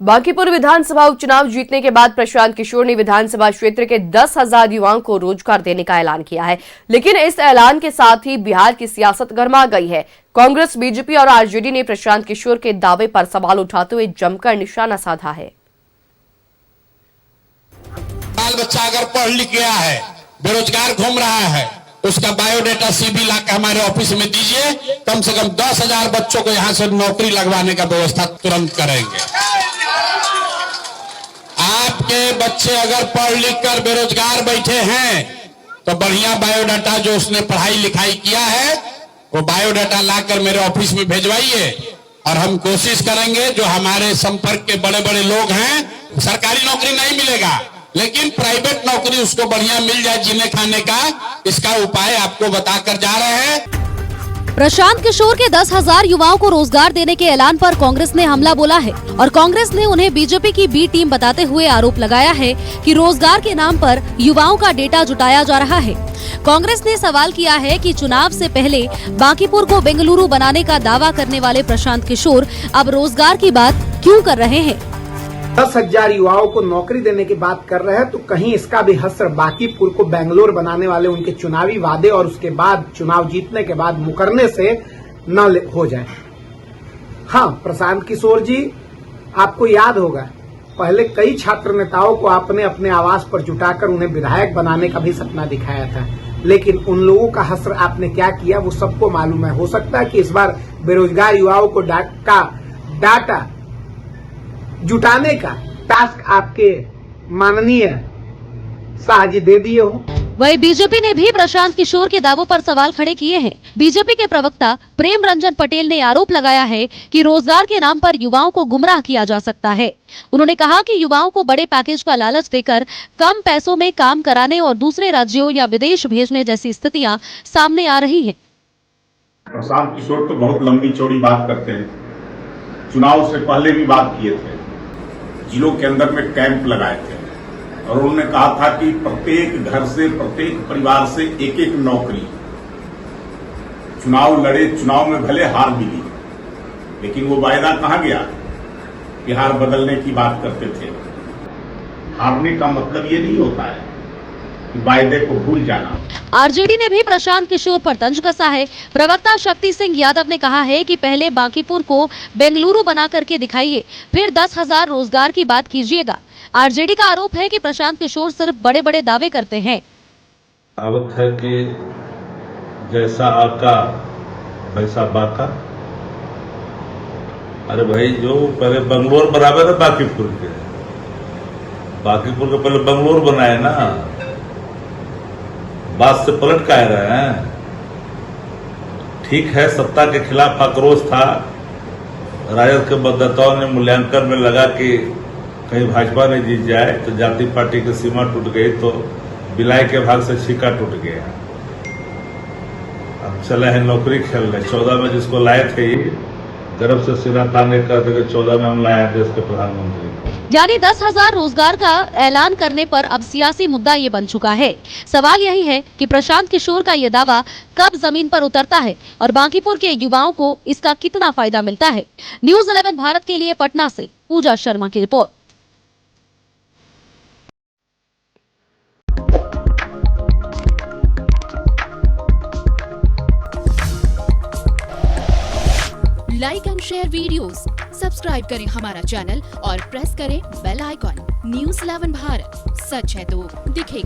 बांकीपुर विधानसभा उपचुनाव जीतने के बाद प्रशांत किशोर ने विधानसभा क्षेत्र के 10,000 युवाओं को रोजगार देने का ऐलान किया है। लेकिन इस ऐलान के साथ ही बिहार की सियासत गर्मा गई है। कांग्रेस, बीजेपी और आरजेडी ने प्रशांत किशोर के दावे पर सवाल उठाते हुए जमकर निशाना साधा है। बाल बच्चा अगर पढ़ लिख गया है, बेरोजगार घूम रहा है, उसका बायोडाटा सीवी ला के हमारे ऑफिस में दीजिए। कम से कम 10,000 बच्चों को यहाँ से नौकरी लगवाने का व्यवस्था तुरंत करेंगे। आपके बच्चे अगर पढ़ लिख कर बेरोजगार बैठे हैं तो बढ़िया बायोडाटा जो उसने पढ़ाई लिखाई किया है वो बायोडाटा लाकर मेरे ऑफिस में भेजवाइए और हम कोशिश करेंगे। जो हमारे संपर्क के बड़े बड़े लोग हैं, सरकारी नौकरी नहीं मिलेगा लेकिन प्राइवेट नौकरी उसको बढ़िया मिल जाए जीने खाने का, इसका उपाय आपको बताकर जा रहे हैं। प्रशांत किशोर के 10,000 युवाओं को रोजगार देने के ऐलान पर कांग्रेस ने हमला बोला है और कांग्रेस ने उन्हें बीजेपी की बी टीम बताते हुए आरोप लगाया है कि रोजगार के नाम पर युवाओं का डेटा जुटाया जा रहा है। कांग्रेस ने सवाल किया है कि चुनाव से पहले बांकीपुर को बेंगलुरु बनाने का दावा करने वाले प्रशांत किशोर अब रोजगार की बात क्यों कर रहे हैं। 10,000 युवाओं को नौकरी देने की बात कर रहे हैं तो कहीं इसका भी हसर बांकीपुर को बेंगलोर बनाने वाले उनके चुनावी वादे और उसके बाद चुनाव जीतने के बाद मुकरने से न हो जाए। हाँ, प्रशांत किशोर जी, आपको याद होगा पहले कई छात्र नेताओं को आपने अपने आवास पर जुटाकर उन्हें विधायक बनाने का भी सपना दिखाया था, लेकिन उन लोगों का हसर आपने क्या किया वो सबको मालूम है। हो सकता है कि इस बार बेरोजगार युवाओं को डाटा जुटाने का टास्क आपके माननीय शाह जी दे दिए हो। वही बीजेपी ने भी प्रशांत किशोर के दावों पर सवाल खड़े किए हैं। बीजेपी के प्रवक्ता प्रेम रंजन पटेल ने आरोप लगाया है कि रोजगार के नाम पर युवाओं को गुमराह किया जा सकता है। उन्होंने कहा कि युवाओं को बड़े पैकेज का लालच देकर कम पैसों में काम कराने और दूसरे राज्यों या विदेश भेजने जैसी स्थितियां सामने आ रही है। प्रशांत किशोर तो बहुत लंबी चौड़ी बात करते हैं। चुनाव से पहले भी बात किए थे, जिलों के अंदर में कैंप लगाए थे और उन्होंने कहा था कि प्रत्येक घर से, प्रत्येक परिवार से एक एक नौकरी। चुनाव लड़े, चुनाव में भले हार मिली, लेकिन वो वायदा कहाँ गया। बिहार बदलने की बात करते थे। हारने का मतलब ये नहीं होता है कि वायदे को भूल जाना। आरजेडी ने भी प्रशांत किशोर पर तंज कसा है। प्रवक्ता शक्ति सिंह यादव ने कहा है कि पहले बांकीपुर को बेंगलुरु बना करके दिखाइए, फिर 10,000 रोजगार की बात कीजिएगा। आरजेडी का आरोप है कि प्रशांत किशोर सिर्फ बड़े बड़े दावे करते हैं। आवत है कि जैसा आका वैसा बाका। अरे भाई, जो पहले बंगलोर बराबर है बांकीपुर के पहले बंगलोर बनाए ना, बात से पलट का रहे हैं। ठीक है, सत्ता के खिलाफ आक्रोश था, राजद के मतदाताओं ने मूल्यांकन में लगा कि कहीं भाजपा ने जीत जाए तो जाति पार्टी की सीमा टूट गई, तो बिलाई के भाग से छीका टूट गया। अब चले हैं नौकरी खेलने। 14 में जिसको लाए थे, गर्व से सिरा ताने करते 14 में हम लाए देश के प्रधानमंत्री। यानी 10,000 रोजगार का ऐलान करने पर अब सियासी मुद्दा ये बन चुका है। सवाल यही है कि प्रशांत किशोर का ये दावा कब जमीन पर उतरता है और बांकीपुर के युवाओं को इसका कितना फायदा मिलता है। न्यूज़ 11 भारत के लिए पटना से पूजा शर्मा की report. Like and share videos, subscribe करें हमारा चैनल और प्रेस करें बेल आइकॉन। न्यूज़ 11 भारत, सच है तो दिखेगा।